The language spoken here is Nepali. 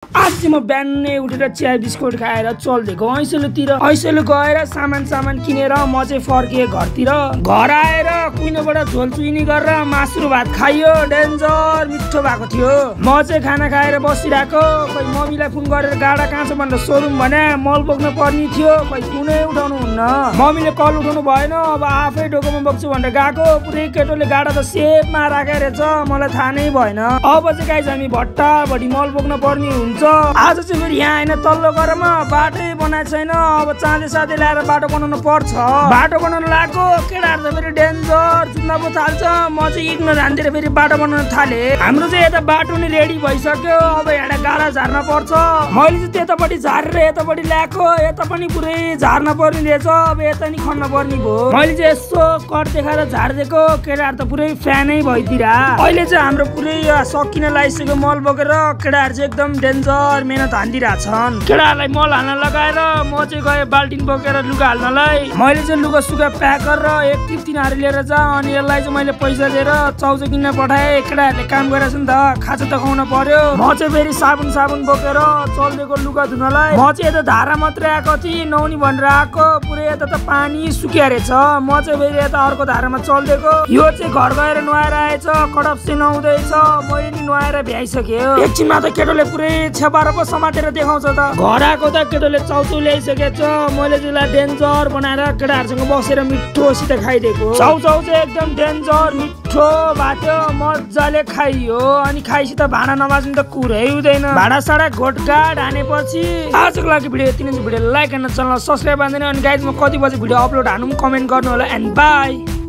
आज चाहिँ म बिहानै उठेर चिया बिस्कुट खाएर चल्दिएको ऐसेलो गएर सामान किनेर म चाहिँ फर्किएँ घरतिर। घर आएर कुइनोबाट झोल चुइनी गरेर मासु भात खाइयो, डेन्जर मिठो भएको थियो। म चाहिँ खाना खाएर बसिरहेको, खै मम्मीलाई फोन गरेर गाडा कहाँ छ भनेर सोधौँ भने मल बोक्न पर्ने थियो, खै कुनै उठाउनु हुन्न। मम्मीले कल उठाउनु भएन, अब आफै डोकोमा बोक्छु भनेर गएको। पुरै केटोले गाडा त सेपमा राखेर रहेछ, मलाई थाहा नै भएन। अब चाहिँ गाइस हामी भट्टाभरि मल बोक्न पर्ने हुन्छ। आज चाहिँ फेरि यहाँ होइन तल्लो घरमा बाटै बनाएको छैन, अब चाँदे साँधे ल्याएर बाटो बनाउनु पर्छ। बाटो बनाउनु लागेको केटाहरू त फेरि डेन्जर चुन्दा पो थाल्छ। म चाहिँ इग्नोरेन्टतिर फेरि बाटो बनाउन थालेँ। हाम्रो चाहिँ यता बाटो नि रेडी भइसक्यो, अब यहाँ गाडा झार्न पर्छ। मैले चाहिँ त्यतापट्टि झारेर यतापट्टि ल्याएको, यता पनि पुरै झार्न पर्ने रहेछ, अब यता नि खन्न पर्ने भयो। मैले चाहिँ यसो कट देखाएर झारिदिएको, केटाहरू त पुरै फ्यानै भइदिएर। अहिले चाहिँ हाम्रो पुरै सकिन लागिसक्यो मल बोकेर, केटाहरू चाहिँ एकदम डेन्जर मेहनत हान्दिरहेछन्। केटाहरूलाई मल हाल्न लगाएर म चाहिँ गएँ बाल्टिन बोकेर लुगा हाल्नलाई। मैले चाहिँ लुगा सुगा प्याक गरेर एक टिप तिनीहरू लिएर जा, अनि यसलाई चाहिँ मैले पैसा दिएर चाउचाउ किन्न पठाएँ। केटाहरूले काम गरेछ नि त, खाजा त खुवाउन पर्यो। म चाहिँ फेरि साबुन बोकेर चल्दिएको लुगा धुनलाई। म चाहिँ यता धारा मात्रै आएको थिएँ, नुहाउने भनेर आएको, पुरै यता त पानी सुकिया रहेछ। म चाहिँ फेरि यता अर्को धारामा चल्दिएको। यो चाहिँ घर गएर नुहाएर आएछ, कडप चाहिँ नुहाउँदैछ। मैले नि नुहाएर भ्याइसक्यो। एकछिनमा त केटोले पुरै छेपाएर पो समातेर देखाउँछ त। घर आएको त केटोले चाउचाउ ल्याइसकेको छ। मैले त्यसलाई डेन्जर बनाएर केटाहरूसँग बसेर मिठोसित खाइदिएको। चाउचाउ चाहिँ एकदम डेन्जर मिठो भएको, मजाले खाइयो। अनि खाइसी त भाँडा नमाज्नु त कुरै हुँदैन। भाँडा साडा घोटघाट हानेपछि आजको लागि भिडियो यति नै छ। भिडियो लाइक गर्न च्यानल सब्सक्राइब गर्दैन। अनि गाइज म कति बजे भिडियो अपलोड हानु कमेन्ट गर्नु होला। And by.